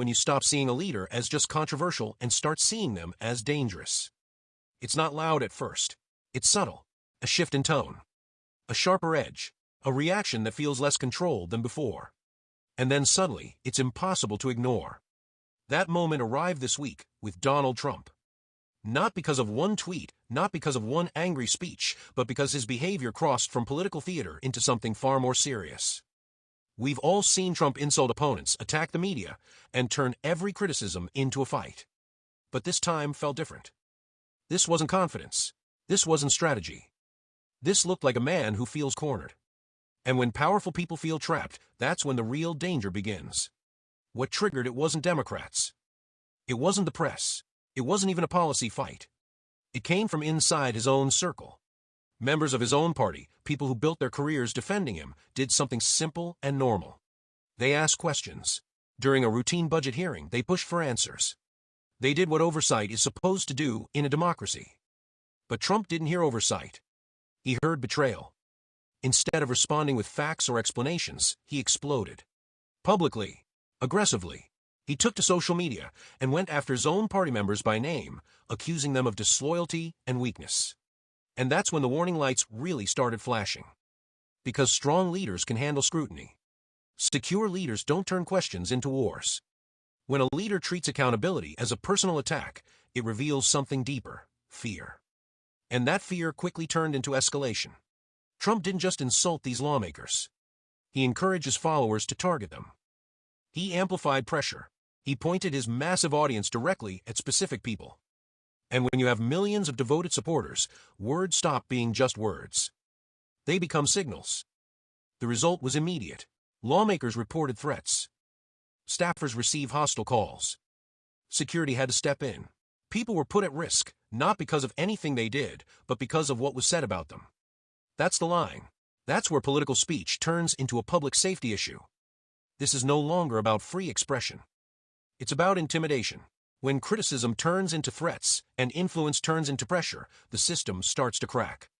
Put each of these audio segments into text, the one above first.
when you stop seeing a leader as just controversial and start seeing them as dangerous. It's not loud at first. It's subtle. A shift in tone. A sharper edge. A reaction that feels less controlled than before. And then suddenly, it's impossible to ignore. That moment arrived this week with Donald Trump. Not because of one tweet, not because of one angry speech, but because his behavior crossed from political theater into something far more serious. We've all seen Trump insult opponents, attack the media, and turn every criticism into a fight. But this time felt different. This wasn't confidence. This wasn't strategy. This looked like a man who feels cornered. And when powerful people feel trapped, that's when the real danger begins. What triggered it wasn't Democrats. It wasn't the press. It wasn't even a policy fight. It came from inside his own circle. Members of his own party, people who built their careers defending him, did something simple and normal. They asked questions. During a routine budget hearing, they pushed for answers. They did what oversight is supposed to do in a democracy. But Trump didn't hear oversight. He heard betrayal. Instead of responding with facts or explanations, he exploded. Publicly, aggressively. He took to social media and went after his own party members by name, accusing them of disloyalty and weakness. And that's when the warning lights really started flashing. Because strong leaders can handle scrutiny. Secure leaders don't turn questions into wars. When a leader treats accountability as a personal attack, it reveals something deeper: fear. And that fear quickly turned into escalation. Trump didn't just insult these lawmakers. He encouraged his followers to target them. He amplified pressure. He pointed his massive audience directly at specific people. And when you have millions of devoted supporters, words stop being just words. They become signals. The result was immediate. Lawmakers reported threats. Staffers received hostile calls. Security had to step in. People were put at risk, not because of anything they did, but because of what was said about them. That's the line. That's where political speech turns into a public safety issue. This is no longer about free expression. It's about intimidation. When criticism turns into threats and influence turns into pressure, the system starts to crack.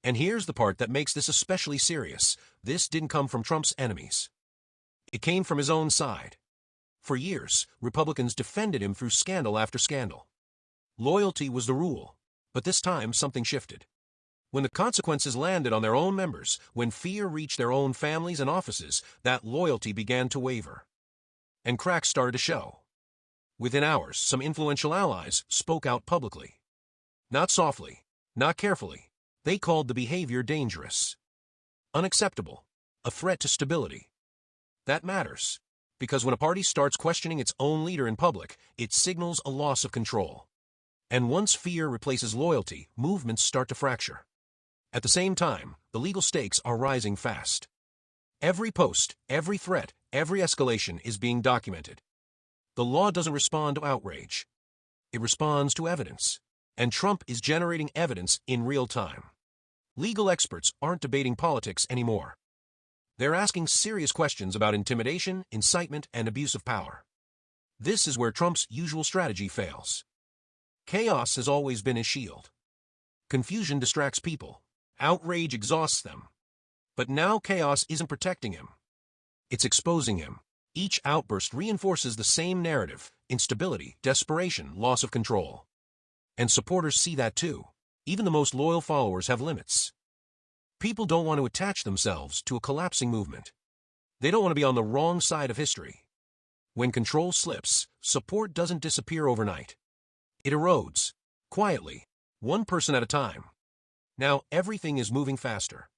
And here's the part that makes this especially serious. This didn't come from Trump's enemies. It came from his own side. For years, Republicans defended him through scandal after scandal. Loyalty was the rule. But this time, something shifted. When the consequences landed on their own members, when fear reached their own families and offices, that loyalty began to waver. And cracks started to show. Within hours, some influential allies spoke out publicly. Not softly, not carefully. They called the behavior dangerous. Unacceptable. A threat to stability. That matters. Because when a party starts questioning its own leader in public, it signals a loss of control. And once fear replaces loyalty, movements start to fracture. At the same time, the legal stakes are rising fast. Every post, every threat, every escalation is being documented. The law doesn't respond to outrage. It responds to evidence. And Trump is generating evidence in real time. Legal experts aren't debating politics anymore. They're asking serious questions about intimidation, incitement, and abuse of power. This is where Trump's usual strategy fails. Chaos has always been his shield. Confusion distracts people. Outrage exhausts them. But now chaos isn't protecting him. It's exposing him. Each outburst reinforces the same narrative: instability, desperation, loss of control. And supporters see that too. Even the most loyal followers have limits. People don't want to attach themselves to a collapsing movement. They don't want to be on the wrong side of history. When control slips, support doesn't disappear overnight. It erodes, quietly, one person at a time. Now everything is moving faster.